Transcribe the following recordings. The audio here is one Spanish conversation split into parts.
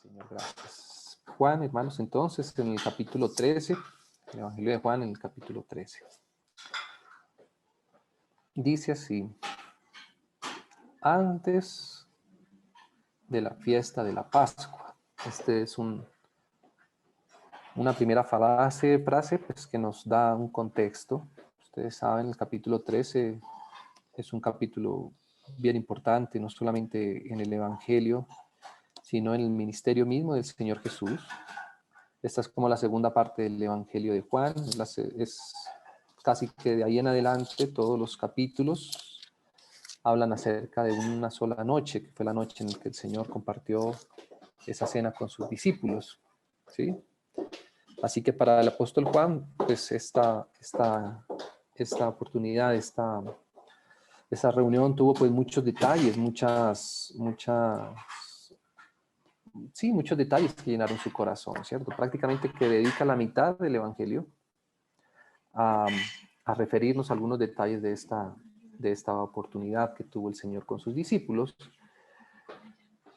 Señor, gracias. Juan, hermanos, entonces, en el capítulo 13, el Evangelio de Juan, en el capítulo 13. Dice así: antes de la fiesta de la Pascua. Este es una primera frase pues, que nos da un contexto. Ustedes saben, el capítulo 13 es un capítulo bien importante, no solamente en el Evangelio, sino en el ministerio mismo del Señor Jesús. Esta es como la segunda parte del Evangelio de Juan. Es casi que de ahí en adelante todos los capítulos hablan acerca de una sola noche, que fue la noche en la que el Señor compartió esa cena con sus discípulos, ¿sí? Así que para el apóstol Juan, pues esta oportunidad, esta reunión tuvo pues muchos detalles, muchos detalles que llenaron su corazón, ¿cierto? Prácticamente que dedica la mitad del Evangelio a referirnos a algunos detalles de esta oportunidad que tuvo el Señor con sus discípulos.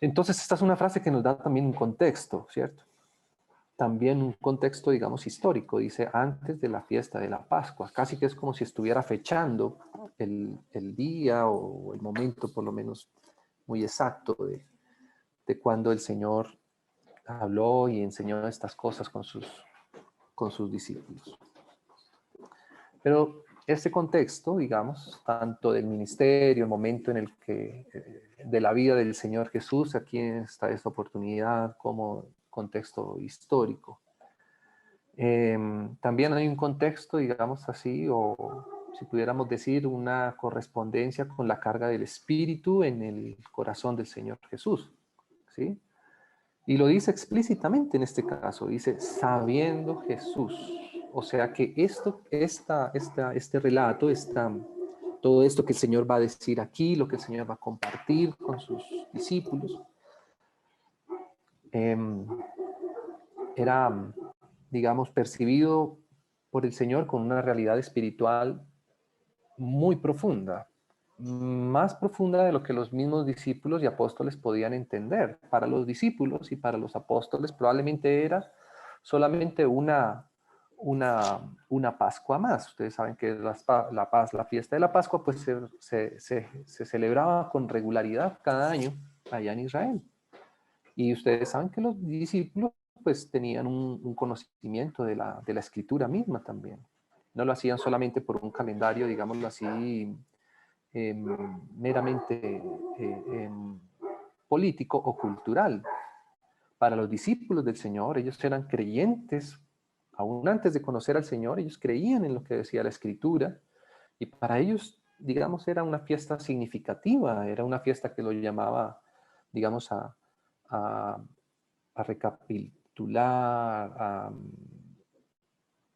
Entonces, esta es una frase que nos da también un contexto, ¿cierto? También un contexto, digamos, histórico. Dice, antes de la fiesta de la Pascua. Casi que es como si estuviera fechando el día o el momento, por lo menos, muy exacto de cuando el Señor habló y enseñó estas cosas con sus discípulos. Pero este contexto, digamos, tanto del ministerio, el momento en el que, de la vida del Señor Jesús, aquí está esta oportunidad como contexto histórico. También hay un contexto, digamos así, o si pudiéramos decir, una correspondencia con la carga del Espíritu en el corazón del Señor Jesús, ¿sí? Y lo dice explícitamente en este caso, dice, sabiendo Jesús. O sea que este relato, todo esto que el Señor va a decir aquí, lo que el Señor va a compartir con sus discípulos, era, digamos, percibido por el Señor con una realidad espiritual muy profunda, más profunda de lo que los mismos discípulos y apóstoles podían entender. Para los discípulos y para los apóstoles probablemente era solamente una Pascua más. Ustedes saben que la fiesta de la Pascua pues se celebraba con regularidad cada año allá en Israel. Y ustedes saben que los discípulos pues tenían un conocimiento de la escritura misma también. No lo hacían solamente por un calendario, digámoslo así, meramente político o cultural. Para los discípulos del Señor, ellos eran creyentes, aún antes de conocer al Señor, ellos creían en lo que decía la Escritura, y para ellos, digamos, era una fiesta significativa, era una fiesta que lo llamaba, digamos, a recapitular,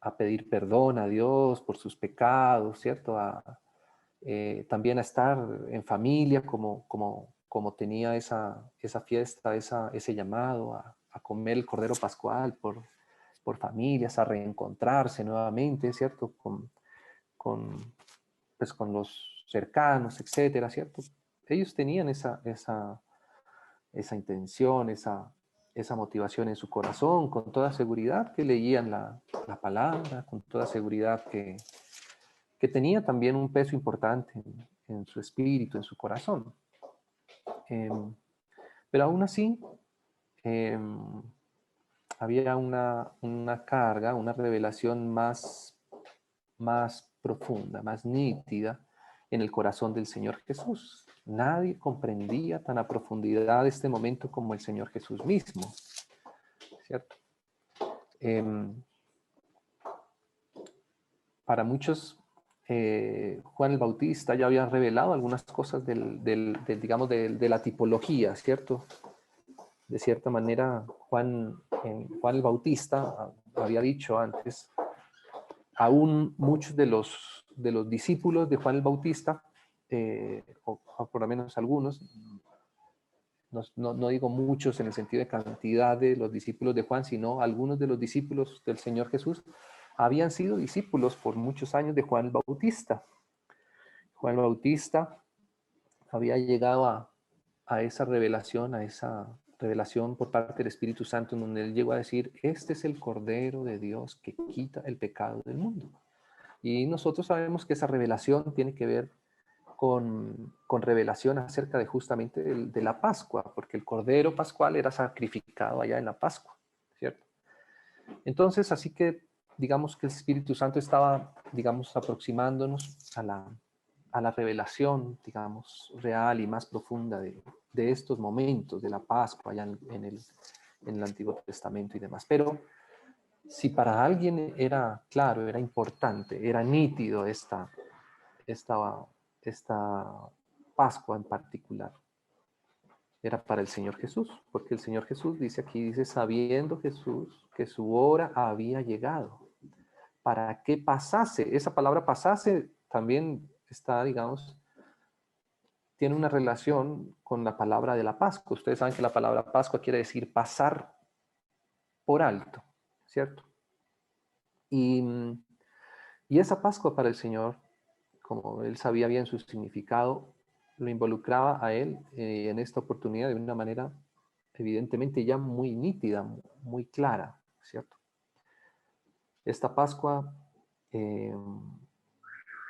a pedir perdón a Dios por sus pecados, ¿cierto? También a estar en familia como tenía esa fiesta, ese llamado a comer el Cordero Pascual por familias, a reencontrarse nuevamente, ¿cierto? Pues con los cercanos, etcétera, ¿cierto? Ellos tenían esa intención, esa motivación en su corazón, con toda seguridad que leían la palabra, con toda seguridad que tenía también un peso importante en su espíritu, en su corazón. Pero aún así, había una carga, una revelación más profunda, más nítida en el corazón del Señor Jesús. Nadie comprendía tan a profundidad este momento como el Señor Jesús mismo, ¿cierto? Para muchos, Juan el Bautista ya había revelado algunas cosas digamos, de la tipología, ¿cierto? De cierta manera, Juan el Bautista había dicho antes, aún muchos de los discípulos de Juan el Bautista, o por lo menos algunos, no digo muchos en el sentido de cantidad de los discípulos de Juan, sino algunos de los discípulos del Señor Jesús, habían sido discípulos por muchos años de Juan el Bautista. Juan el Bautista había llegado a esa revelación, a revelación por parte del Espíritu Santo, en donde Él llegó a decir, este es el Cordero de Dios que quita el pecado del mundo. Y nosotros sabemos que esa revelación tiene que ver con revelación acerca de justamente de la Pascua, porque el Cordero Pascual era sacrificado allá en la Pascua, ¿cierto? Entonces, así que digamos que el Espíritu Santo estaba, digamos, aproximándonos a la revelación, digamos, real y más profunda de estos momentos de la Pascua allá en el Antiguo Testamento y demás. Pero si para alguien era claro, era importante, era nítido esta Pascua en particular, era para el Señor Jesús, porque el Señor Jesús dice aquí, dice, sabiendo Jesús que su hora había llegado, para que pasase. Esa palabra pasase también está, digamos, tiene una relación con la palabra de la Pascua. Ustedes saben que la palabra Pascua quiere decir pasar por alto, ¿cierto? Y, y esa Pascua para el Señor, como él sabía bien su significado, lo involucraba a él en esta oportunidad de una manera evidentemente ya muy nítida, muy clara, ¿cierto? Esta Pascua eh,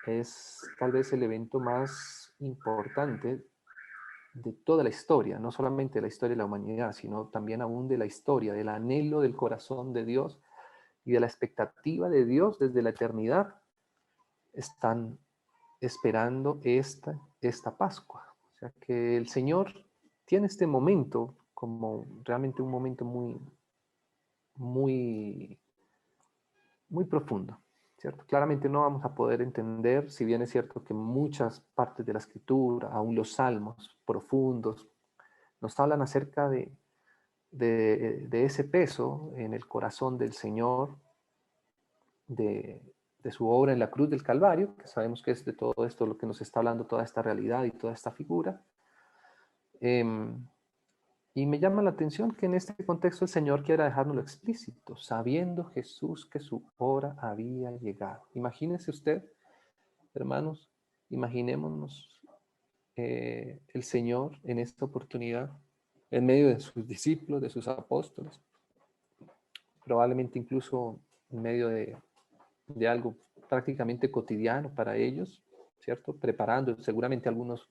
es tal vez el evento más importante de toda la historia, no solamente de la historia de la humanidad, sino también aún de la historia, del anhelo del corazón de Dios y de la expectativa de Dios desde la eternidad. Están esperando esta Pascua. O sea que el Señor tiene este momento como realmente un momento muy, muy profundo, ¿cierto? Claramente no vamos a poder entender, si bien es cierto que muchas partes de la Escritura, aún los salmos profundos, nos hablan acerca de ese peso en el corazón del Señor, de, de su obra en la cruz del Calvario, que sabemos que es de todo esto lo que nos está hablando, toda esta realidad y toda esta figura. Y me llama la atención que en este contexto el Señor quiera dejárnoslo explícito, sabiendo Jesús que su hora había llegado. Imagínese usted, hermanos, imaginémonos el Señor en esta oportunidad, en medio de sus discípulos, de sus apóstoles, probablemente incluso en medio de algo prácticamente cotidiano para ellos, ¿cierto? Preparando seguramente algunos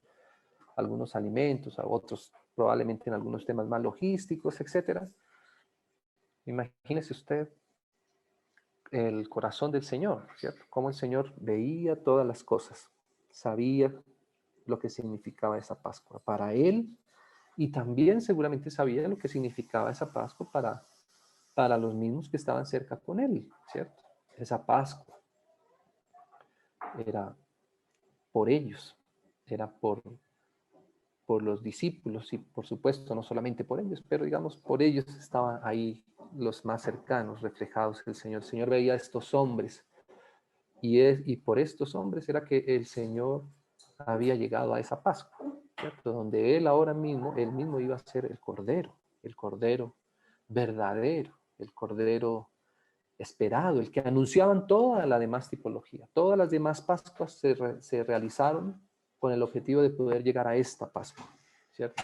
alimentos, a otros probablemente en algunos temas más logísticos, etcétera. Imagínese usted el corazón del Señor, ¿cierto? Cómo el Señor veía todas las cosas, sabía lo que significaba esa Pascua para él y también seguramente sabía lo que significaba esa Pascua para los mismos que estaban cerca con él, ¿cierto? Esa Pascua era por ellos, era por los discípulos y por supuesto no solamente por ellos, pero digamos por ellos estaban ahí los más cercanos, reflejados el Señor. El Señor veía a estos hombres y por estos hombres era que el Señor había llegado a esa Pascua, ¿cierto? Donde Él ahora mismo, Él mismo iba a ser el Cordero verdadero, el Cordero esperado, el que anunciaban toda la demás tipología. Todas las demás Pascuas se realizaron con el objetivo de poder llegar a esta Pascua, ¿cierto?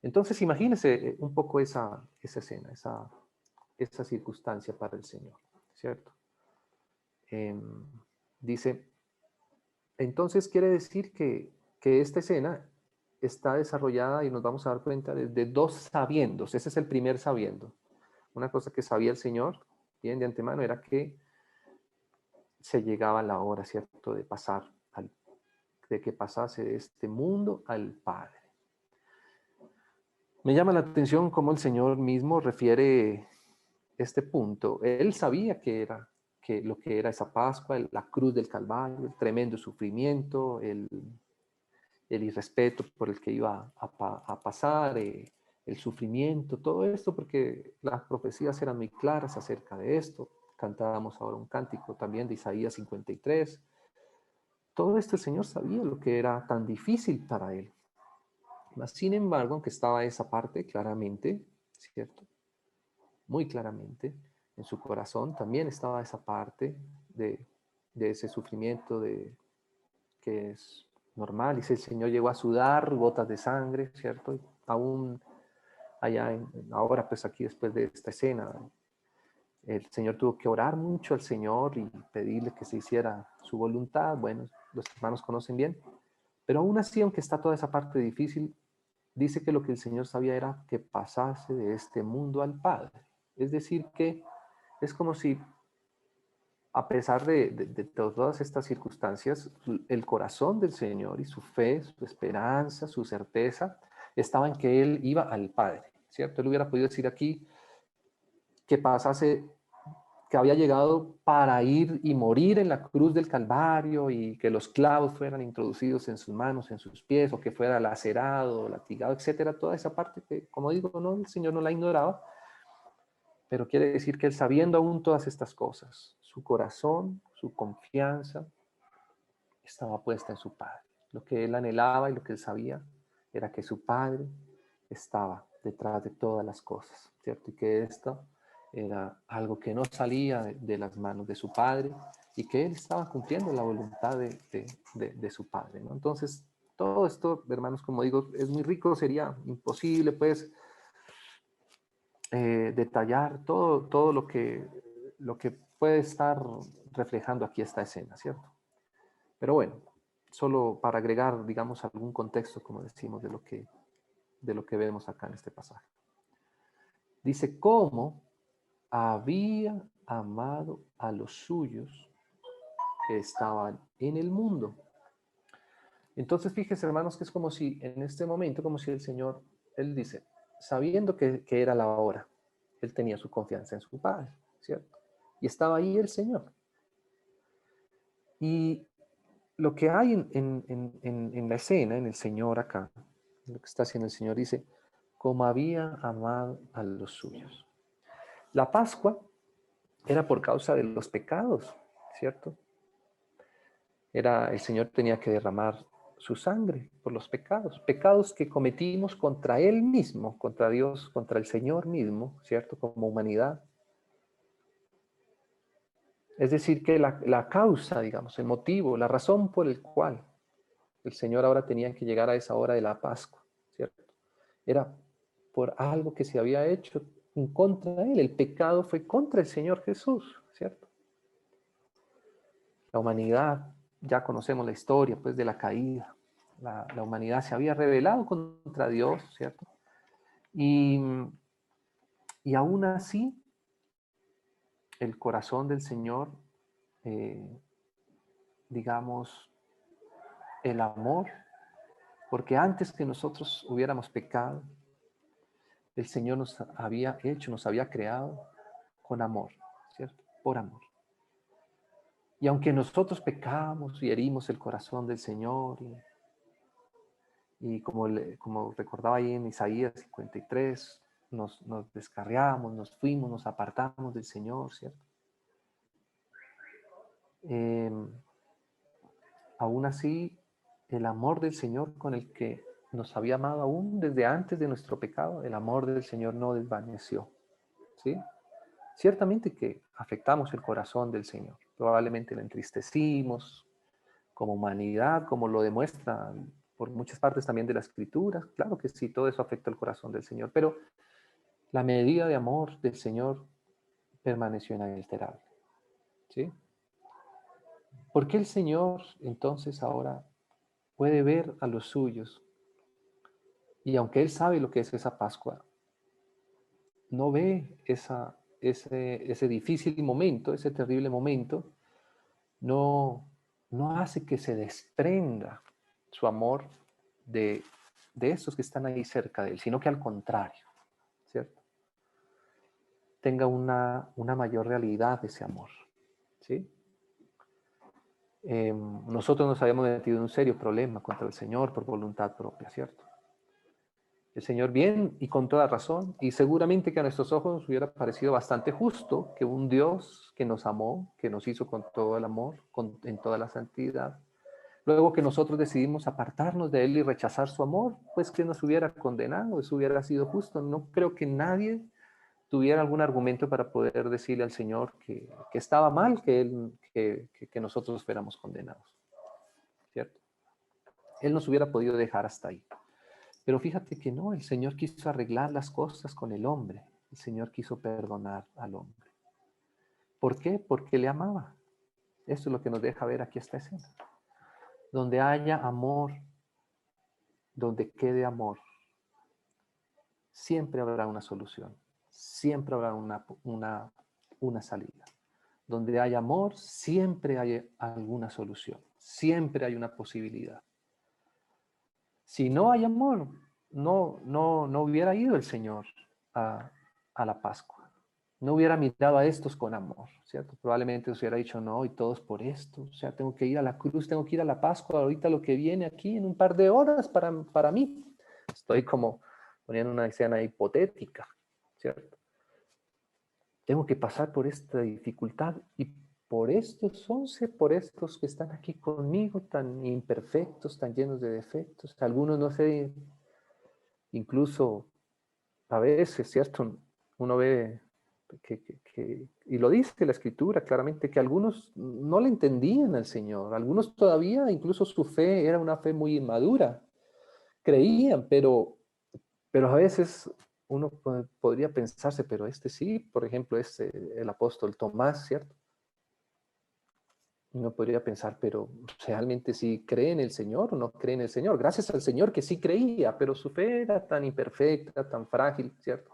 Entonces imagínense un poco esa escena, esa circunstancia para el Señor, ¿cierto? Eh, dice, entonces quiere decir que esta escena está desarrollada y nos vamos a dar cuenta de dos sabiendos. Ese es el primer sabiendo. Una cosa que sabía el Señor, bien de antemano, era que se llegaba la hora, ¿cierto?, de que pasase de este mundo al Padre. Me llama la atención cómo el Señor mismo refiere este punto. Él sabía que lo que era esa Pascua, la cruz del Calvario, el tremendo sufrimiento, el irrespeto por el que iba a pasar, el sufrimiento, todo esto, porque las profecías eran muy claras acerca de esto. Cantábamos ahora un cántico también de Isaías 53. Todo esto el Señor sabía lo que era tan difícil para él. Mas, sin embargo, aunque estaba esa parte claramente, ¿cierto? Muy claramente, en su corazón también estaba esa parte de ese sufrimiento que es normal. Dice, el Señor llegó a sudar gotas de sangre, ¿cierto? Aún allá ahora pues aquí después de esta escena, el Señor tuvo que orar mucho al Señor y pedirle que se hiciera su voluntad. Bueno, los hermanos conocen bien. Pero aún así, aunque está toda esa parte difícil, dice que lo que el Señor sabía era que pasase de este mundo al Padre. Es decir, que es como si, a pesar de todas estas circunstancias, el corazón del Señor y su fe, su esperanza, su certeza, estaba en que Él iba al Padre, ¿cierto? Él hubiera podido decir aquí que pasase, que había llegado para ir y morir en la cruz del Calvario y que los clavos fueran introducidos en sus manos, en sus pies, o que fuera lacerado, latigado, etcétera. Toda esa parte que, como digo, no, el Señor no la ignoraba, pero quiere decir que Él, sabiendo aún todas estas cosas, su corazón, su confianza estaba puesta en su Padre. Lo que Él anhelaba y lo que Él sabía era que su Padre estaba detrás de todas las cosas, ¿cierto? Y que esto era algo que no salía de las manos de su Padre y que Él estaba cumpliendo la voluntad de su Padre, ¿no? Entonces, todo esto, hermanos, como digo, es muy rico, sería imposible, pues, detallar todo lo que puede estar reflejando aquí esta escena, ¿cierto? Pero bueno, solo para agregar, digamos, algún contexto, como decimos, de lo que vemos acá en este pasaje. Dice, ¿cómo había amado a los suyos que estaban en el mundo? Entonces, fíjese, hermanos, que es como si en este momento, como si el Señor, Él dice, sabiendo que era la hora, Él tenía su confianza en su Padre, ¿cierto? Y estaba ahí el Señor. Y lo que hay en la escena, en el Señor acá, lo que está haciendo el Señor, dice, como había amado a los suyos. La Pascua era por causa de los pecados, ¿cierto? El Señor tenía que derramar su sangre por los pecados, pecados que cometimos contra Él mismo, contra Dios, contra el Señor mismo, ¿cierto? Como humanidad. Es decir, que la causa, digamos, el motivo, la razón por el cual el Señor ahora tenía que llegar a esa hora de la Pascua, ¿cierto? Era por algo que se había hecho en contra de Él. El pecado fue contra el Señor Jesús, ¿cierto? La humanidad, ya conocemos la historia, pues, de la caída. La humanidad se había rebelado contra Dios, ¿cierto? Y, y aún así, el corazón del Señor, eh, digamos, el amor, porque antes que nosotros hubiéramos pecado, el Señor nos había hecho, nos había creado con amor, ¿cierto? Por amor. Y aunque nosotros pecamos y herimos el corazón del Señor, y como recordaba ahí en Isaías 53, nos descarriamos, nos fuimos, nos apartamos del Señor, ¿cierto? Aún así, el amor del Señor con el que nos había amado aún desde antes de nuestro pecado, el amor del Señor no desvaneció, ¿sí? Ciertamente que afectamos el corazón del Señor, probablemente lo entristecimos como humanidad, como lo demuestra por muchas partes también de la Escritura. Claro que sí, todo eso afecta el corazón del Señor, pero la medida de amor del Señor permaneció inalterable, ¿sí? ¿Por qué el Señor entonces ahora puede ver a los suyos y aunque Él sabe lo que es esa Pascua, no ve ese difícil momento, ese terrible momento, no, no hace que se desprenda su amor de esos que están ahí cerca de Él, sino que al contrario, ¿cierto? Tenga una mayor realidad de ese amor, ¿sí? Nosotros nos habíamos metido en un serio problema contra el Señor por voluntad propia, ¿cierto? El Señor bien y con toda razón, y seguramente que a nuestros ojos nos hubiera parecido bastante justo que un Dios que nos amó, que nos hizo con todo el amor, en toda la santidad, luego que nosotros decidimos apartarnos de Él y rechazar su amor, pues que nos hubiera condenado, eso hubiera sido justo. No creo que nadie tuviera algún argumento para poder decirle al Señor que estaba mal que nosotros fuéramos condenados, ¿cierto? Él nos hubiera podido dejar hasta ahí. Pero fíjate que no, el Señor quiso arreglar las cosas con el hombre. El Señor quiso perdonar al hombre. ¿Por qué? Porque le amaba. Eso es lo que nos deja ver aquí esta escena. Donde haya amor, donde quede amor, siempre habrá una solución. Siempre habrá una salida. Donde hay amor, siempre hay alguna solución. Siempre hay una posibilidad. Si no hay amor, no hubiera ido el Señor a, a la Pascua. No hubiera mirado a estos con amor, ¿cierto? Probablemente os hubiera dicho, no, y todos por esto. O sea, tengo que ir a la cruz, tengo que ir a la Pascua, ahorita lo que viene aquí en un par de horas para mí. Estoy como poniendo una escena hipotética, ¿cierto? Tengo que pasar por esta dificultad y por estos 11, por estos que están aquí conmigo, tan imperfectos, tan llenos de defectos. Algunos, no sé, incluso a veces, ¿cierto? Uno ve y lo dice la Escritura claramente, que algunos no le entendían al Señor. Algunos todavía, incluso su fe era una fe muy inmadura. Creían, pero a veces uno podría pensarse, pero este sí, por ejemplo, el apóstol Tomás, ¿cierto? Uno podría pensar, pero realmente sí cree en el Señor o no cree en el Señor. Gracias al Señor que sí creía, pero su fe era tan imperfecta, tan frágil, ¿cierto?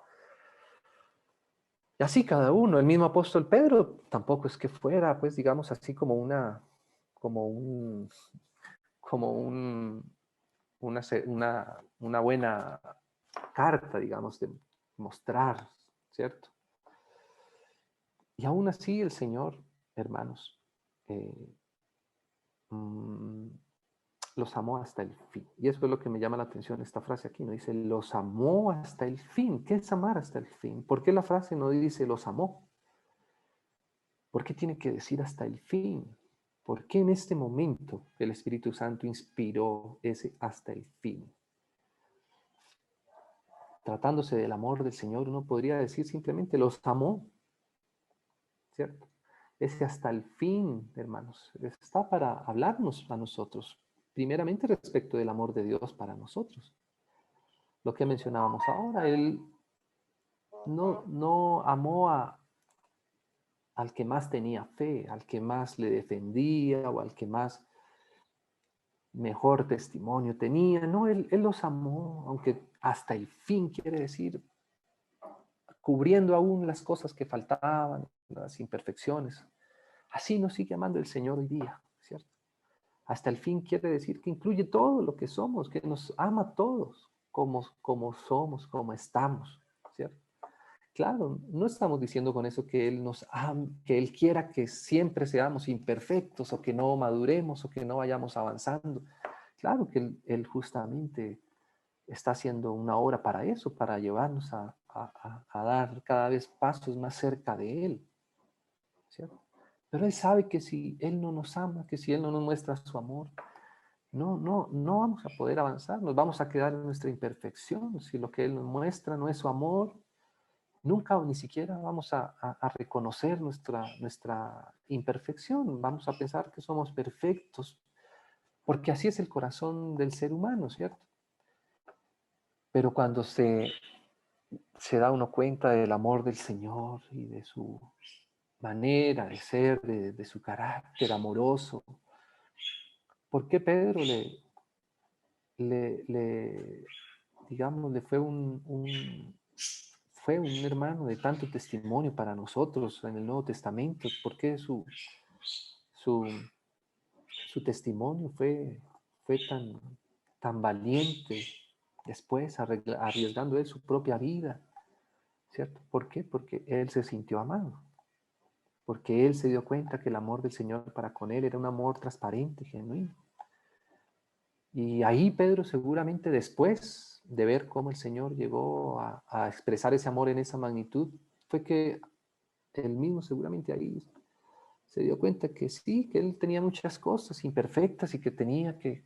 Y así cada uno. El mismo apóstol Pedro tampoco es que fuera, pues digamos así como un, como un, una buena carta, digamos, de mostrar, ¿cierto? Y aún así el Señor, hermanos, eh, mm, los amó hasta el fin. Y eso es lo que me llama la atención esta frase aquí, ¿no? Dice, los amó hasta el fin. ¿Qué es amar hasta el fin? ¿Por qué la frase no dice los amó? ¿Por qué tiene que decir hasta el fin? ¿Por qué en este momento el Espíritu Santo inspiró ese hasta el fin? Tratándose del amor del Señor, uno podría decir simplemente los amó, ¿cierto? Ese hasta el fin, hermanos, está para hablarnos a nosotros, primeramente respecto del amor de Dios para nosotros. Lo que mencionábamos ahora, Él no amó al que más tenía fe, al que más le defendía o al que más mejor testimonio tenía. No, él los amó, aunque hasta el fin quiere decir, cubriendo aún las cosas que faltaban, las imperfecciones. Así nos sigue amando el Señor hoy día, ¿cierto? Hasta el fin quiere decir que incluye todo lo que somos, que nos ama a todos, como somos, como estamos, ¿cierto? Claro, no estamos diciendo con eso que Él nos ama, que Él quiera que siempre seamos imperfectos o que no maduremos o que no vayamos avanzando. Claro que él justamente está haciendo una obra para eso, para llevarnos a dar cada vez pasos más cerca de Él, ¿cierto? Pero Él sabe que si Él no nos ama, que si Él no nos muestra su amor, no vamos a poder avanzar, nos vamos a quedar en nuestra imperfección. Si lo que Él nos muestra no es su amor, nunca ni siquiera vamos a reconocer nuestra imperfección, vamos a pensar que somos perfectos, porque así es el corazón del ser humano, ¿cierto? Pero cuando se da uno cuenta del amor del Señor y de su manera de ser, de su carácter amoroso, ¿por qué Pedro digamos, fue un hermano de tanto testimonio para nosotros en el Nuevo Testamento? ¿Por qué su, su testimonio fue tan valiente después, arriesgando él su propia vida? ¿Cierto? ¿Por qué? Porque él se sintió amado, porque él se dio cuenta que el amor del Señor para con él era un amor transparente, genuino. Y ahí Pedro seguramente después de ver cómo el Señor llegó a expresar ese amor en esa magnitud, fue que él mismo seguramente ahí se dio cuenta que sí, que él tenía muchas cosas imperfectas y que tenía que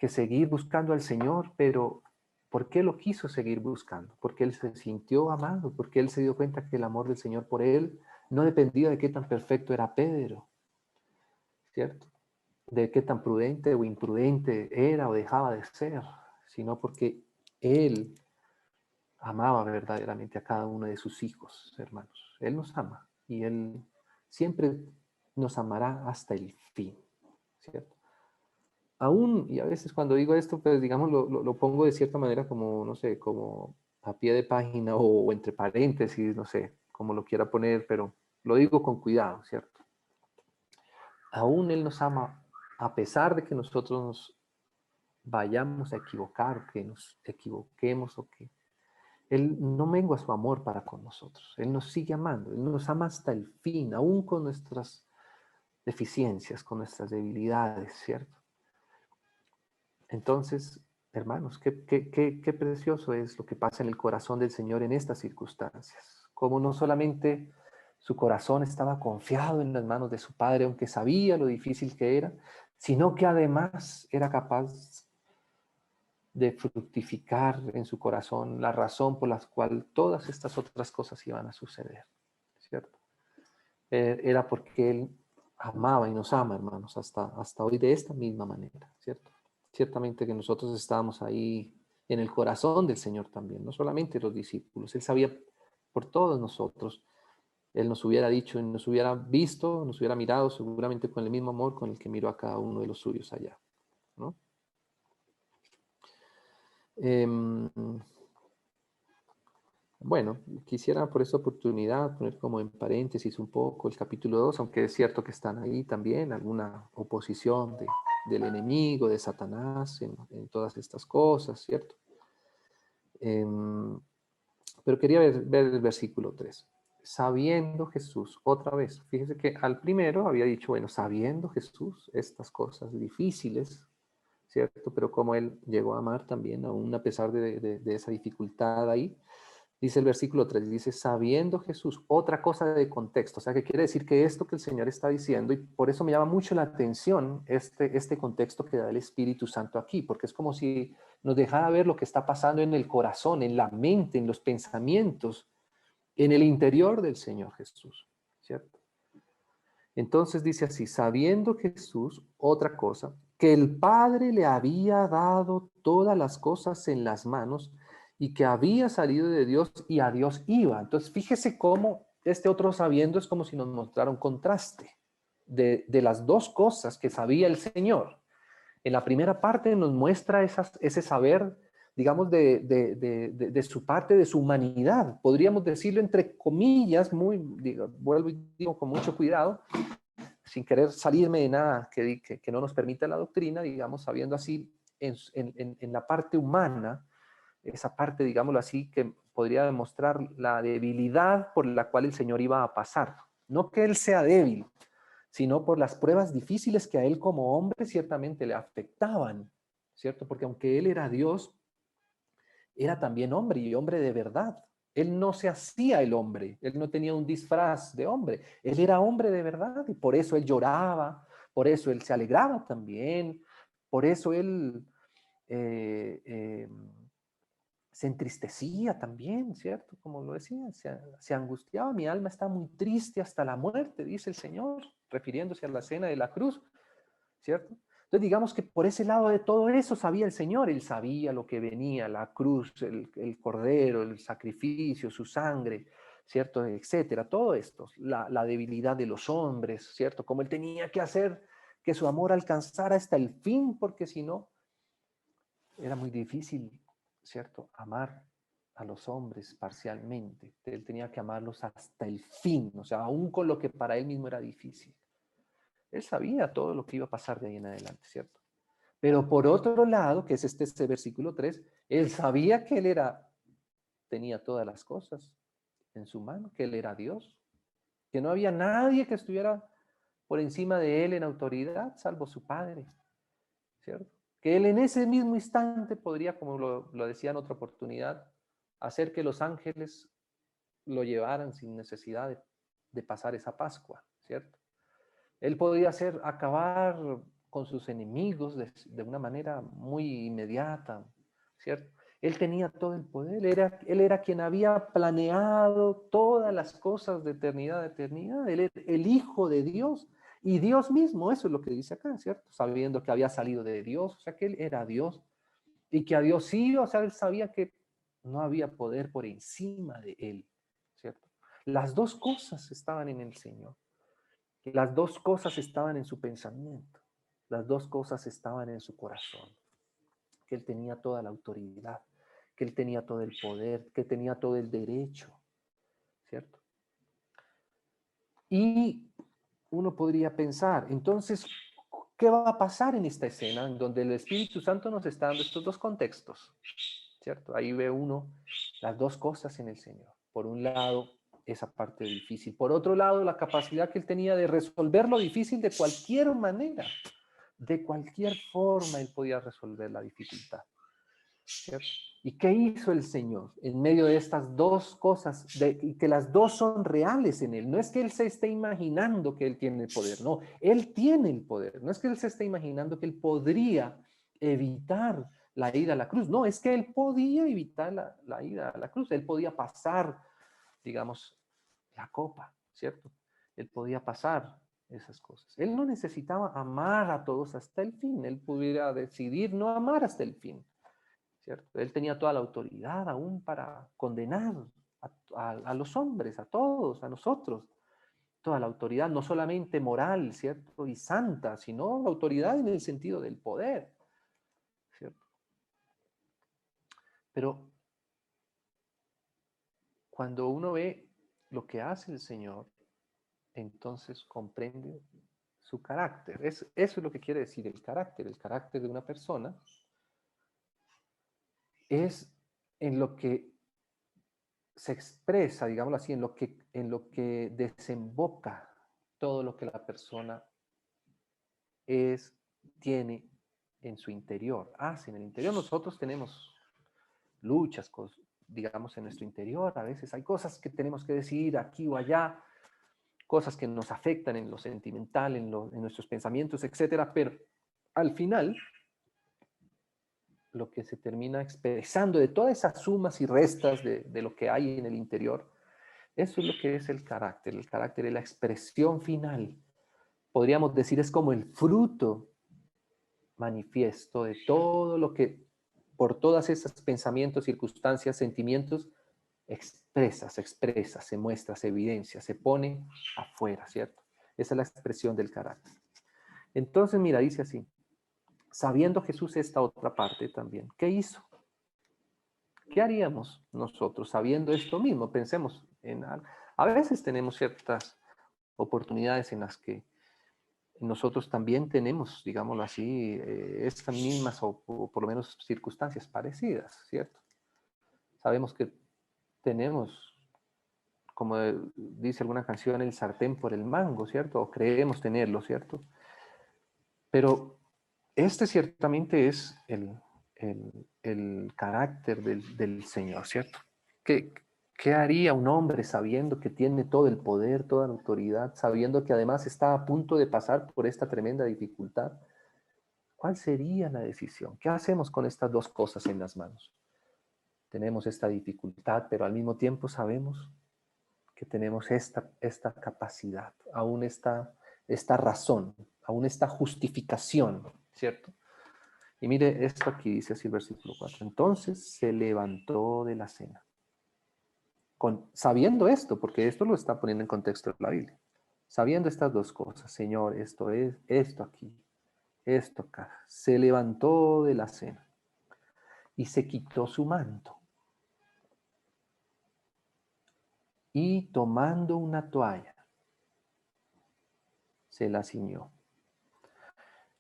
seguir buscando al Señor, pero ¿por qué lo quiso seguir buscando? Porque él se sintió amado, porque él se dio cuenta que el amor del Señor por él no dependía de qué tan perfecto era Pedro, ¿cierto? De qué tan prudente o imprudente era o dejaba de ser, sino porque Él amaba verdaderamente a cada uno de sus hijos, hermanos. Él nos ama y Él siempre nos amará hasta el fin, ¿cierto? Aún, y a veces cuando digo esto, pues digamos, lo pongo de cierta manera como, no sé, como a pie de página o entre paréntesis, no sé, como lo quiera poner, pero lo digo con cuidado, ¿cierto? Aún Él nos ama a pesar de que nosotros nos vayamos a equivocar, que nos equivoquemos o que Él no mengua su amor para con nosotros. Él nos sigue amando, Él nos ama hasta el fin, aún con nuestras deficiencias, con nuestras debilidades, ¿cierto? Entonces, hermanos, qué precioso es lo que pasa en el corazón del Señor en estas circunstancias. Como no solamente su corazón estaba confiado en las manos de su Padre, aunque sabía lo difícil que era, sino que además era capaz de fructificar en su corazón la razón por la cual todas estas otras cosas iban a suceder, ¿cierto? Era porque Él amaba y nos ama, hermanos, hasta hoy de esta misma manera, ¿cierto? Ciertamente que nosotros estábamos ahí en el corazón del Señor también, no solamente los discípulos. Él sabía por todos nosotros. Él nos hubiera dicho y nos hubiera visto, nos hubiera mirado seguramente con el mismo amor con el que miró a cada uno de los suyos allá, ¿no? Bueno, quisiera por esta oportunidad poner como en paréntesis un poco el capítulo 2, aunque es cierto que están ahí también alguna oposición del enemigo, de Satanás en todas estas cosas, ¿cierto? Pero quería ver el versículo 3. Sabiendo Jesús, otra vez, fíjese que al primero había dicho, bueno, sabiendo Jesús estas cosas difíciles, ¿cierto? Pero como Él llegó a amar también, aún a pesar de esa dificultad ahí, dice el versículo 3, dice, sabiendo Jesús, otra cosa de contexto, o sea, que quiere decir que esto que el Señor está diciendo, y por eso me llama mucho la atención este contexto que da el Espíritu Santo aquí, porque es como si nos dejara ver lo que está pasando en el corazón, en la mente, en los pensamientos, en el interior del Señor Jesús, ¿cierto? Entonces dice así, sabiendo Jesús, otra cosa, que el Padre le había dado todas las cosas en las manos y que había salido de Dios y a Dios iba. Entonces fíjese cómo este otro sabiendo es como si nos mostrara un contraste de las dos cosas que sabía el Señor. En la primera parte nos muestra ese saber, digamos, de su parte, de su humanidad. Podríamos decirlo entre comillas, vuelvo y digo con mucho cuidado, sin querer salirme de nada que no nos permita la doctrina, digamos, sabiendo así en la parte humana, esa parte, digámoslo así, que podría demostrar la debilidad por la cual el Señor iba a pasar. No que Él sea débil, sino por las pruebas difíciles que a Él como hombre ciertamente le afectaban, ¿cierto? Porque aunque Él era Dios, era también hombre y hombre de verdad. Él no se hacía el hombre, él no tenía un disfraz de hombre, él era hombre de verdad y por eso él lloraba, por eso él se alegraba también, por eso él eh, eh, se entristecía también, ¿cierto? Como lo decía, se angustiaba, mi alma está muy triste hasta la muerte, dice el Señor, refiriéndose a la cena de la cruz, ¿cierto? Entonces digamos que por ese lado de todo eso sabía el Señor, Él sabía lo que venía, la cruz, el cordero, el sacrificio, su sangre, ¿cierto? Etcétera, todo esto, la debilidad de los hombres, ¿cierto? Como Él tenía que hacer que su amor alcanzara hasta el fin, porque si no, era muy difícil, ¿cierto? Amar a los hombres parcialmente. Él tenía que amarlos hasta el fin, o sea, aún con lo que para él mismo era difícil. Él sabía todo lo que iba a pasar de ahí en adelante, ¿cierto? Pero por otro lado, que es este versículo 3, él sabía que tenía todas las cosas en su mano, que él era Dios, que no había nadie que estuviera por encima de él en autoridad, salvo su Padre, ¿cierto? Que él en ese mismo instante podría, como lo decía en otra oportunidad, hacer que los ángeles lo llevaran sin necesidad de pasar esa Pascua, ¿cierto? Él podía acabar con sus enemigos de una manera muy inmediata, ¿cierto? Él tenía todo el poder, él era quien había planeado todas las cosas de eternidad a eternidad, él era el Hijo de Dios y Dios mismo, eso es lo que dice acá, ¿cierto? Sabiendo que había salido de Dios, o sea que él era Dios. y que a Dios sí, o sea, él sabía que no había poder por encima de él, ¿cierto? Las dos cosas estaban en el Señor. Las dos cosas estaban en su pensamiento. Las dos cosas estaban en su corazón. Que él tenía toda la autoridad, que él tenía todo el poder, que tenía todo el derecho, ¿cierto? Y uno podría pensar, entonces, ¿qué va a pasar en esta escena en donde el Espíritu Santo nos está dando estos dos contextos? ¿Cierto? Ahí ve uno las dos cosas en el Señor. Por un lado, esa parte difícil. Por otro lado, la capacidad que él tenía de resolver lo difícil de cualquier manera. De cualquier forma él podía resolver la dificultad. ¿Cierto? ¿Y qué hizo el Señor en medio de estas dos cosas? Y que las dos son reales en él. No es que él se esté imaginando que él tiene el poder, no, él tiene el poder. No es que él se esté imaginando que él podría evitar la ida a la cruz. No, es que él podía evitar la ida a la cruz. Él podía pasar, digamos, la copa, ¿cierto? Él podía pasar esas cosas. Él no necesitaba amar a todos hasta el fin. Él pudiera decidir no amar hasta el fin. ¿Cierto? Él tenía toda la autoridad aún para condenar a los hombres, a todos, a nosotros. Toda la autoridad, no solamente moral, ¿cierto? Y santa, sino la autoridad en el sentido del poder, ¿cierto? Pero cuando uno ve lo que hace el Señor, entonces comprende su carácter. Eso es lo que quiere decir el carácter. El carácter de una persona es en lo que se expresa, digámoslo así, en lo que desemboca todo lo que la persona es, tiene en su interior, hace en el interior. Nosotros tenemos luchas, digamos, en nuestro interior. A veces hay cosas que tenemos que decidir aquí o allá, cosas que nos afectan en lo sentimental, en nuestros pensamientos, etcétera. Pero al final, lo que se termina expresando de todas esas sumas y restas de lo que hay en el interior, eso es lo que es el carácter. El carácter es la expresión final. Podríamos decir, es como el fruto manifiesto de todo lo que, por todas esas pensamientos, circunstancias, sentimientos, se expresa, se muestra, se evidencia, se pone afuera, ¿cierto? Esa es la expresión del carácter. Entonces, mira, dice así, sabiendo Jesús esta otra parte también, ¿qué hizo? ¿Qué haríamos nosotros sabiendo esto mismo? Pensemos en algo. A veces tenemos ciertas oportunidades en las que nosotros también tenemos, digámoslo así, estas mismas o por lo menos circunstancias parecidas, ¿cierto? Sabemos que tenemos, como dice alguna canción, el sartén por el mango, ¿cierto? O creemos tenerlo, ¿cierto? Pero este ciertamente es el carácter del Señor, ¿cierto? ¿Qué haría un hombre sabiendo que tiene todo el poder, toda la autoridad, sabiendo que además está a punto de pasar por esta tremenda dificultad? ¿Cuál sería la decisión? ¿Qué hacemos con estas dos cosas en las manos? Tenemos esta dificultad, pero al mismo tiempo sabemos que tenemos esta capacidad, aún esta razón, aún esta justificación, ¿cierto? Y mire esto aquí, dice así el versículo 4. Entonces se levantó de la cena. Sabiendo esto, porque esto lo está poniendo en contexto la Biblia. Sabiendo estas dos cosas, Señor, esto es, esto aquí, esto acá. Se levantó de la cena y se quitó su manto. Y tomando una toalla, se la ciñó.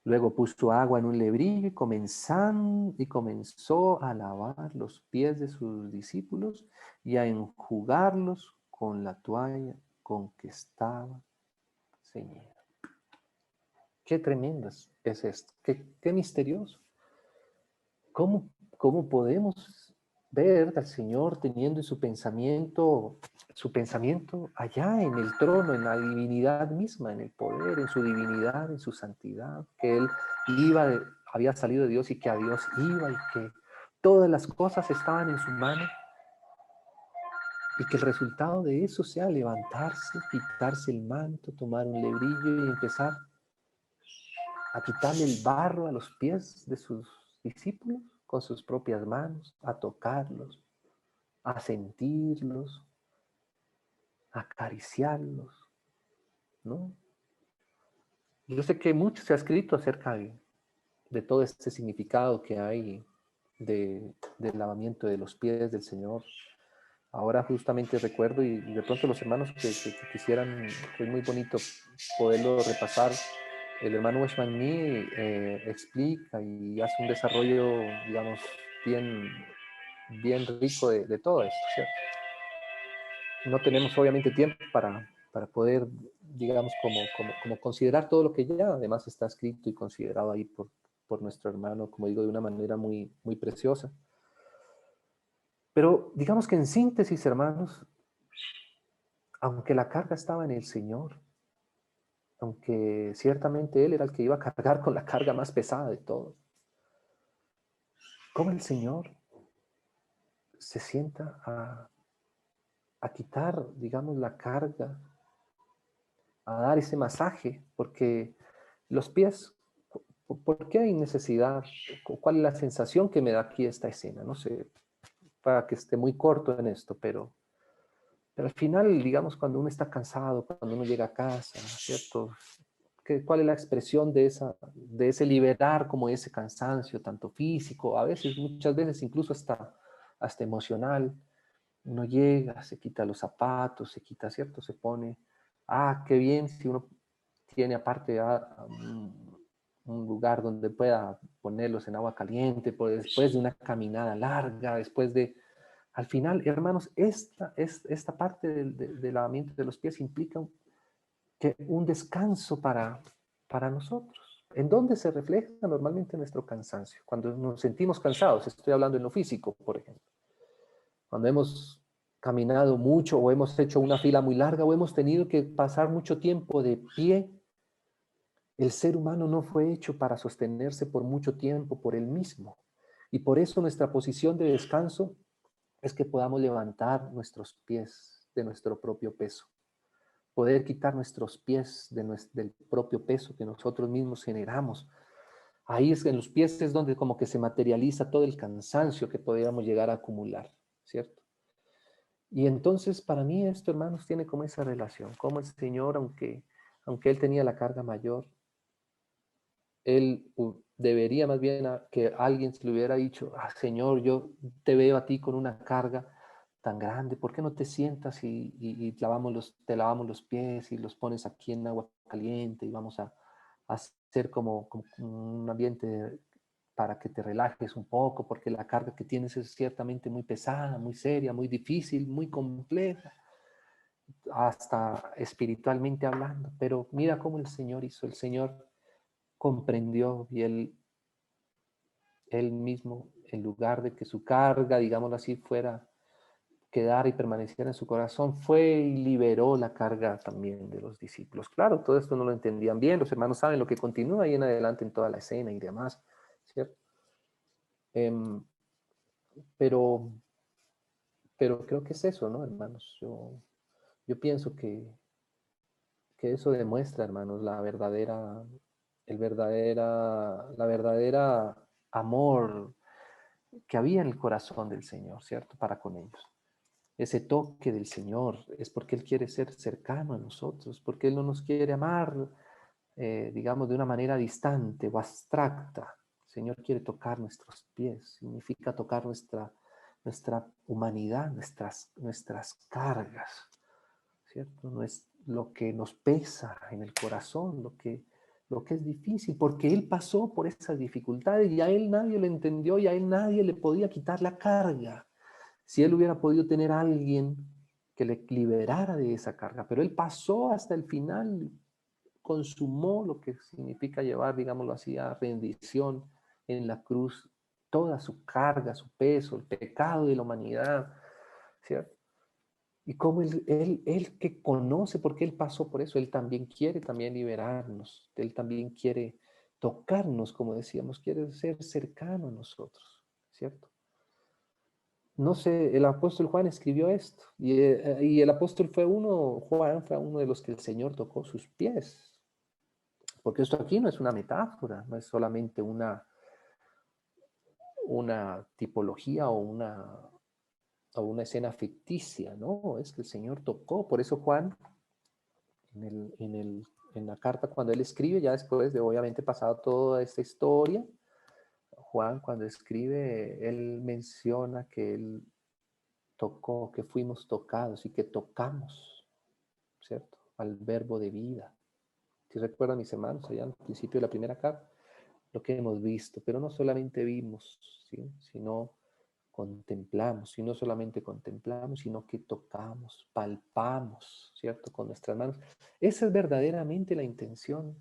Luego puso agua en un lebrillo y comenzó a lavar los pies de sus discípulos y a enjugarlos con la toalla con que estaba ceñido. Qué tremendo es esto, qué misterioso. ¿Cómo podemos ver al Señor teniendo en su pensamiento allá en el trono, en la divinidad misma, en el poder, en su divinidad, en su santidad, que Él había salido de Dios y que a Dios iba y que todas las cosas estaban en su mano y que el resultado de eso sea levantarse, quitarse el manto, tomar un lebrillo y empezar a quitarle el barro a los pies de sus discípulos? con sus propias manos, a tocarlos, a sentirlos, a acariciarlos, ¿no? Yo sé que mucho se ha escrito acerca de todo este significado que hay del lavamiento de los pies del Señor. Ahora justamente recuerdo, y de pronto los hermanos que quisieran, que es muy bonito poderlo repasar, el hermano Weshman Nee explica y hace un desarrollo, digamos, bien rico de todo esto, ¿cierto? No tenemos obviamente tiempo para poder, digamos, como considerar todo lo que ya además está escrito y considerado ahí por nuestro hermano, como digo, de una manera muy preciosa. Pero digamos que en síntesis, hermanos, aunque la carga estaba en el Señor, aunque ciertamente Él era el que iba a cargar con la carga más pesada de todos, ¿cómo el Señor se sienta a quitar, digamos, la carga, a dar ese masaje? Porque los pies, ¿por qué hay necesidad? ¿Cuál es la sensación que me da aquí esta escena? No sé, para que esté muy corto en esto, pero al final, digamos, cuando uno está cansado, cuando uno llega a casa, ¿cierto? ¿Cuál es la expresión de ese liberar como ese cansancio, tanto físico, a veces, muchas veces incluso hasta emocional? Uno llega, se quita los zapatos, se quita, ¿cierto? Se pone, qué bien si uno tiene aparte un lugar donde pueda ponerlos en agua caliente, pues, después de una caminada larga, después de... Al final, hermanos, esta parte del lavamiento de los pies implica un descanso para nosotros. ¿En dónde se refleja normalmente nuestro cansancio? Cuando nos sentimos cansados, estoy hablando en lo físico, por ejemplo. Cuando hemos caminado mucho o hemos hecho una fila muy larga o hemos tenido que pasar mucho tiempo de pie, el ser humano no fue hecho para sostenerse por mucho tiempo por él mismo. Y por eso nuestra posición de descanso es que podamos levantar nuestros pies de nuestro propio peso, poder quitar nuestros pies del propio peso que nosotros mismos generamos. Ahí es que en los pies es donde como que se materializa todo el cansancio que podríamos llegar a acumular, ¿cierto? Y entonces para mí esto, hermanos, tiene como esa relación, como el Señor, aunque Él tenía la carga mayor, Él debería más bien que alguien se le hubiera dicho, Señor, yo te veo a ti con una carga tan grande, ¿por qué no te sientas y te lavamos los pies y los pones aquí en agua caliente y vamos a hacer como un ambiente para que te relajes un poco, porque la carga que tienes es ciertamente muy pesada, muy seria, muy difícil, muy compleja, hasta espiritualmente hablando. Pero mira cómo el Señor hizo, el Señor comprendió y él mismo, en lugar de que su carga, digámoslo así, fuera quedar y permanecer en su corazón, fue y liberó la carga también de los discípulos. Claro, todo esto no lo entendían bien, los hermanos saben lo que continúa ahí en adelante en toda la escena y demás, ¿cierto? Pero, pero creo que es eso, ¿no, hermanos? Yo pienso que eso demuestra, hermanos, la verdadera amor que había en el corazón del Señor, ¿cierto? Para con ellos. Ese toque del Señor es porque Él quiere ser cercano a nosotros, porque Él no nos quiere amar, digamos, de una manera distante o abstracta. El Señor quiere tocar nuestros pies, significa tocar nuestra humanidad, nuestras cargas, ¿cierto? No es lo que nos pesa en el corazón, lo que es difícil, porque Él pasó por esas dificultades y a Él nadie le entendió y a Él nadie le podía quitar la carga. Si Él hubiera podido tener a alguien que le liberara de esa carga, pero Él pasó hasta el final, consumó lo que significa llevar, digámoslo así, a rendición en la cruz, toda su carga, su peso, el pecado de la humanidad, ¿cierto? Y como él que conoce, porque Él pasó por eso, Él también quiere también liberarnos, Él también quiere tocarnos, como decíamos, quiere ser cercano a nosotros, ¿cierto? No sé, el apóstol Juan escribió esto, y el apóstol Juan fue uno de los que el Señor tocó sus pies, porque esto aquí no es una metáfora, no es solamente una tipología o una escena ficticia, ¿no? Es que el Señor tocó. Por eso Juan, en la carta, cuando él escribe, ya después de obviamente pasado toda esta historia, Juan cuando escribe, él menciona que él tocó, que fuimos tocados y que tocamos, ¿cierto? Al verbo de vida. Si recuerdan, mis hermanos, allá al principio de la primera carta, lo que hemos visto, pero no solamente vimos, ¿sí? Sino contemplamos, y no solamente contemplamos, sino que tocamos, palpamos, ¿cierto? Con nuestras manos. Esa es verdaderamente la intención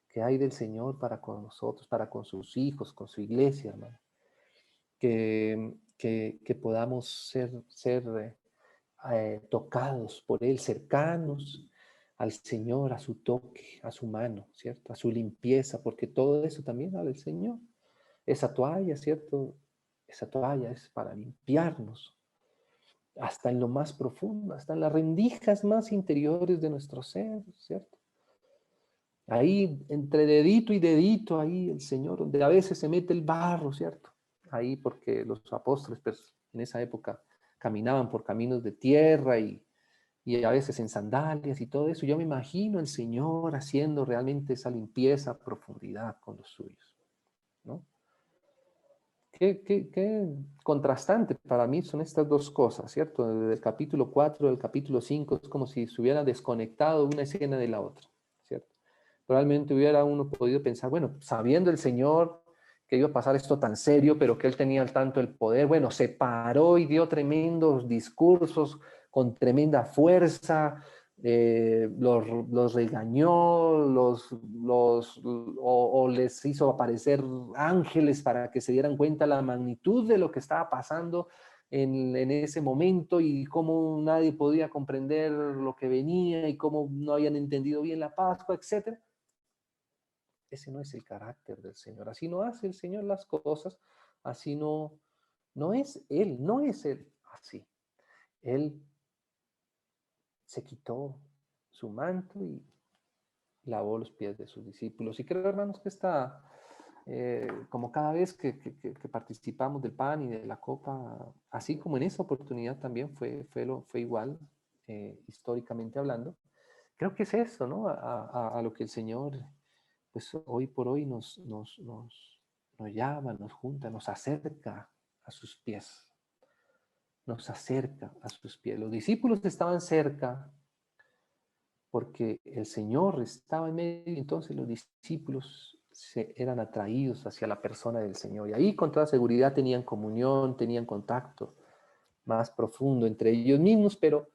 que hay del Señor para con nosotros, para con sus hijos, con su iglesia, hermano. Que podamos ser tocados por Él, cercanos al Señor, a su toque, a su mano, ¿cierto? A su limpieza, porque todo eso también habla el Señor. Esa toalla, ¿cierto? Esa toalla es para limpiarnos, hasta en lo más profundo, hasta en las rendijas más interiores de nuestro ser, ¿cierto? Ahí, entre dedito y dedito, ahí el Señor, donde a veces se mete el barro, ¿cierto? Ahí porque los apóstoles, pues, en esa época caminaban por caminos de tierra y a veces en sandalias y todo eso. Yo me imagino al Señor haciendo realmente esa limpieza a profundidad con los suyos, ¿no? Qué contrastante para mí son estas dos cosas, ¿cierto? Desde el capítulo 4 del capítulo 5 es como si se hubiera desconectado una escena de la otra, ¿cierto? Probablemente hubiera uno podido pensar, bueno, sabiendo el Señor que iba a pasar esto tan serio, pero que Él tenía tanto el poder, bueno, se paró y dio tremendos discursos con tremenda fuerza, los regañó, o les hizo aparecer ángeles para que se dieran cuenta la magnitud de lo que estaba pasando en ese momento y cómo nadie podía comprender lo que venía y cómo no habían entendido bien la Pascua, etc. Ese no es el carácter del Señor. Así no hace el Señor las cosas, así no es Él, no es Él así. Él se quitó su manto y lavó los pies de sus discípulos. Y creo, hermanos, que está, como cada vez que participamos del pan y de la copa, así como en esa oportunidad también fue igual, históricamente hablando, creo que es eso, ¿no? A lo que el Señor, pues hoy por hoy nos llama, nos junta, nos acerca a sus pies, nos acerca a sus pies. Los discípulos estaban cerca porque el Señor estaba en medio, y entonces los discípulos eran atraídos hacia la persona del Señor. Y ahí con toda seguridad tenían comunión, tenían contacto más profundo entre ellos mismos, pero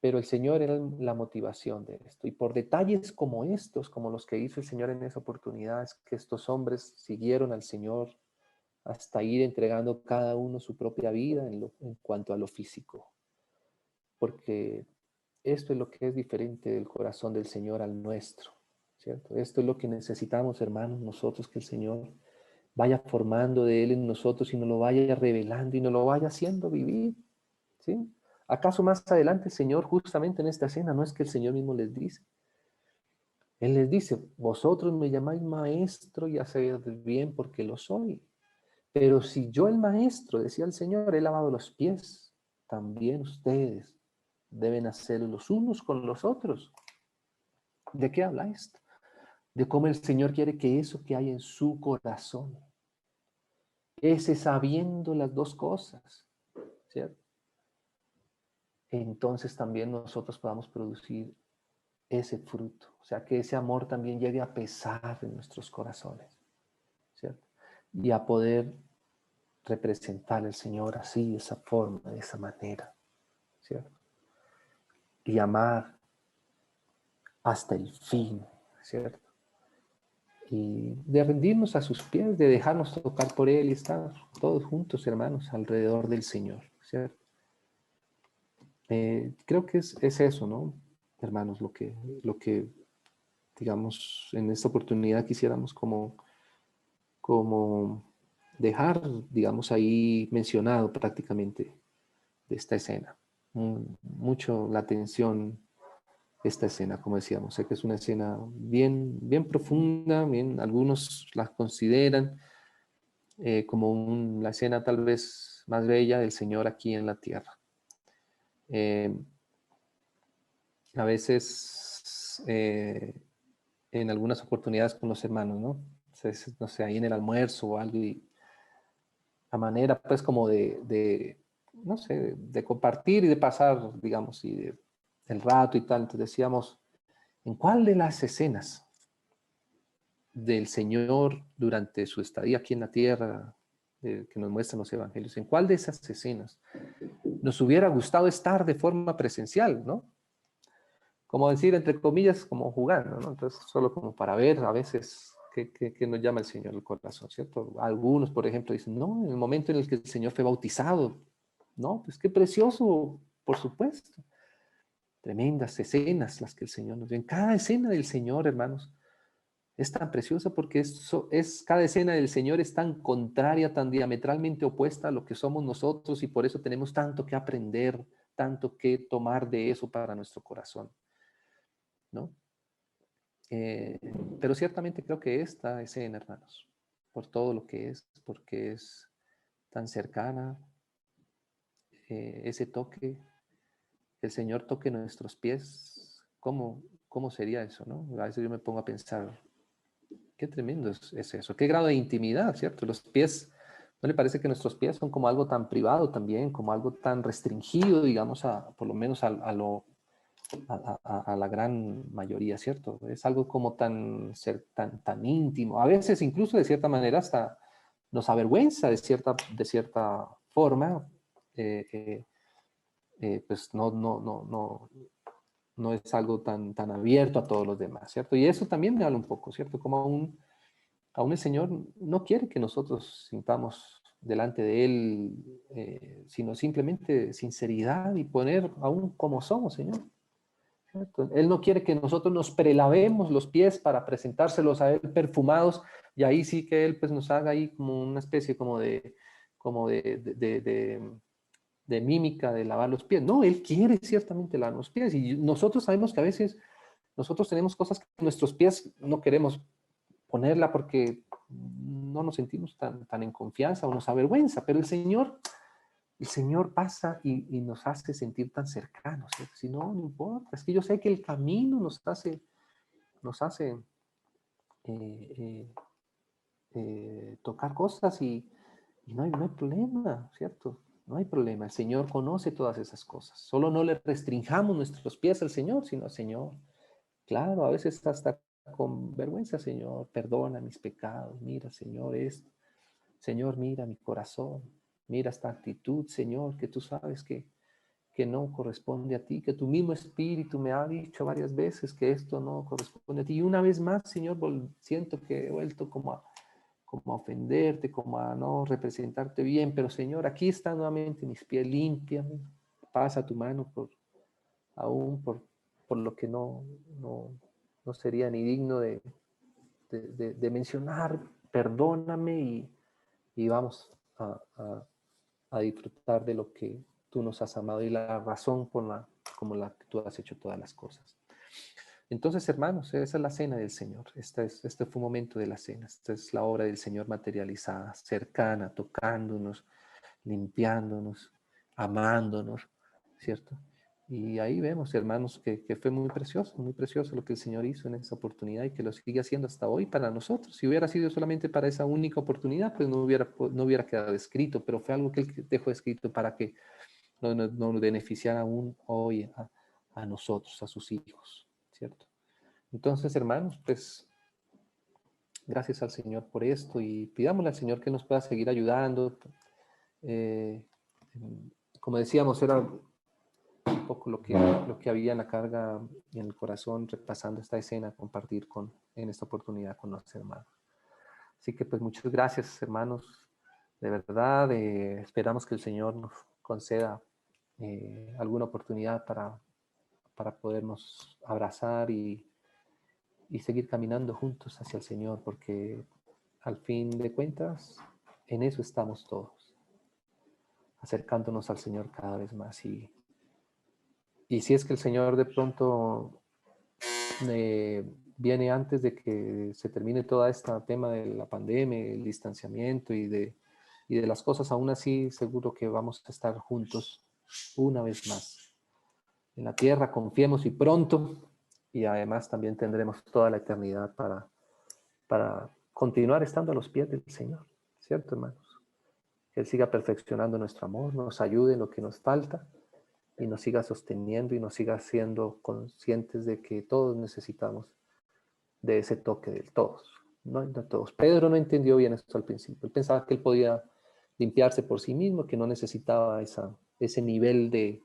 el Señor era la motivación de esto. Y por detalles como estos, como los que hizo el Señor en esa oportunidad, es que estos hombres siguieron al Señor hasta ir entregando cada uno su propia vida en cuanto a lo físico. Porque esto es lo que es diferente del corazón del Señor al nuestro, ¿cierto? Esto es lo que necesitamos, hermanos, nosotros, que el Señor vaya formando de Él en nosotros y nos lo vaya revelando y nos lo vaya haciendo vivir, ¿sí? ¿Acaso más adelante el Señor, justamente en esta escena, no es que el Señor mismo les dice? Él les dice, vosotros me llamáis maestro y hacéis bien porque lo soy. Pero si yo el maestro, decía el Señor, he lavado los pies, también ustedes deben hacerlo los unos con los otros. ¿De qué habla esto? De cómo el Señor quiere que eso que hay en su corazón, ese sabiendo las dos cosas, ¿cierto? Entonces también nosotros podamos producir ese fruto, o sea, que ese amor también llegue a pesar en nuestros corazones, ¿cierto? Y a poder representar al Señor así, de esa forma, de esa manera, ¿cierto? Y amar hasta el fin, ¿cierto? Y de rendirnos a sus pies, de dejarnos tocar por Él y estar todos juntos, hermanos, alrededor del Señor, ¿cierto? Creo que es eso, ¿no? Hermanos, lo que, digamos, en esta oportunidad quisiéramos como dejar, digamos, ahí mencionado prácticamente de esta escena. Mucho la atención esta escena, como decíamos. Sé que es una escena bien, bien profunda, bien, algunos la consideran como la escena tal vez más bella del Señor aquí en la tierra. A veces, en algunas oportunidades con los hermanos, ¿no? Entonces, no sé, ahí en el almuerzo o algo, y a manera pues como no sé, de compartir y de pasar, digamos, el rato y tal. Entonces decíamos, ¿en cuál de las escenas del Señor durante su estadía aquí en la tierra, que nos muestran los evangelios, en cuál de esas escenas nos hubiera gustado estar de forma presencial, ¿no? Como decir, entre comillas, como jugando, ¿no? Entonces, solo como para ver a veces qué nos llama el Señor el corazón, ¿cierto? Algunos, por ejemplo, dicen, no, en el momento en el que el Señor fue bautizado, no, pues qué precioso, por supuesto. Tremendas escenas las que el Señor nos dio. En cada escena del Señor, hermanos, es tan preciosa porque cada escena del Señor es tan contraria, tan diametralmente opuesta a lo que somos nosotros, y por eso tenemos tanto que aprender, tanto que tomar de eso para nuestro corazón, ¿no? Eh, pero ciertamente creo que esta escena, hermanos, por todo lo que es, porque es tan cercana, ese toque, el Señor toque nuestros pies, ¿cómo sería eso, no? A veces yo me pongo a pensar, qué tremendo es eso, qué grado de intimidad, ¿cierto? Los pies, ¿no le parece que nuestros pies son como algo tan privado también, como algo tan restringido, digamos, por lo menos a la gran mayoría, ¿cierto? Es algo como tan íntimo. A veces incluso de cierta manera hasta nos avergüenza de cierta forma, pues no es algo tan abierto a todos los demás, ¿cierto? Y eso también me habla un poco, ¿cierto? Como aún el Señor no quiere que nosotros sintamos delante de Él, sino simplemente sinceridad y poner aún como somos, Señor. ¿Cierto? Él no quiere que nosotros nos prelavemos los pies para presentárselos a Él perfumados, y ahí sí que Él pues nos haga ahí como una especie como de mímica de lavar los pies. No, Él quiere ciertamente lavar los pies, y nosotros sabemos que a veces nosotros tenemos cosas que nuestros pies no queremos ponerla porque no nos sentimos tan en confianza o nos avergüenza, pero el Señor pasa y nos hace sentir tan cercanos, ¿cierto? Si no, no importa, es que yo sé que el camino nos hace eh, eh, tocar cosas, y no hay problema, ¿cierto? No hay problema, el Señor conoce todas esas cosas. Solo no le restringamos nuestros pies al Señor, sino, Señor, claro, a veces hasta con vergüenza, Señor, perdona mis pecados, mira, Señor, Señor, mira mi corazón, mira esta actitud, Señor, que tú sabes que no corresponde a ti, que tu mismo espíritu me ha dicho varias veces que esto no corresponde a ti. Y una vez más, Señor, siento que he vuelto como a ofenderte, como a no representarte bien, pero Señor, aquí están nuevamente mis pies, límpiame, pasa tu mano aún por lo que no sería ni digno de mencionar, perdóname, y vamos a disfrutar de lo que tú nos has amado y la razón como la que tú has hecho todas las cosas. Entonces, hermanos, esa es la cena del Señor. Este fue un momento de la cena. Esta es la obra del Señor materializada, cercana, tocándonos, limpiándonos, amándonos, ¿cierto? Y ahí vemos, hermanos, que fue muy precioso lo que el Señor hizo en esa oportunidad, y que lo sigue haciendo hasta hoy para nosotros. Si hubiera sido solamente para esa única oportunidad, pues no hubiera quedado escrito, pero fue algo que Él dejó escrito para que nos beneficiara aún hoy a nosotros, a sus hijos, ¿cierto? Entonces, hermanos, pues gracias al Señor por esto, y pidámosle al Señor que nos pueda seguir ayudando. Eh, Como decíamos, era un poco lo que había en la carga y en el corazón, repasando esta escena, compartir en esta oportunidad con los hermanos. Así que pues muchas gracias, hermanos, de verdad. Esperamos que el Señor nos conceda alguna oportunidad para podernos abrazar y seguir caminando juntos hacia el Señor, porque al fin de cuentas, en eso estamos todos, acercándonos al Señor cada vez más. Y si es que el Señor de pronto viene antes de que se termine todo este tema de la pandemia, el distanciamiento y de las cosas. Aún así, seguro que vamos a estar juntos una vez más en la tierra, confiemos y pronto, y además también tendremos toda la eternidad para continuar estando a los pies del Señor, ¿cierto, hermanos? Que Él siga perfeccionando nuestro amor, nos ayude en lo que nos falta y nos siga sosteniendo y nos siga siendo conscientes de que todos necesitamos de ese toque de todos, ¿no? De todos. Pedro no entendió bien esto al principio. Él pensaba que él podía limpiarse por sí mismo, que no necesitaba ese nivel de,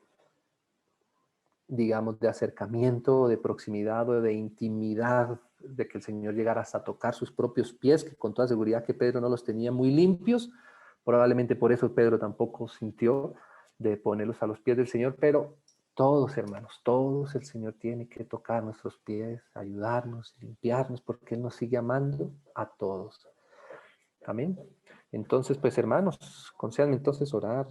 digamos, de acercamiento, de proximidad o de intimidad, de que el Señor llegara hasta tocar sus propios pies, que con toda seguridad que Pedro no los tenía muy limpios. Probablemente por eso Pedro tampoco sintió de ponerlos a los pies del Señor, pero todos, hermanos, todos el Señor tiene que tocar nuestros pies, ayudarnos, limpiarnos, porque Él nos sigue amando a todos. Amén. Entonces, pues hermanos, concédanme entonces orar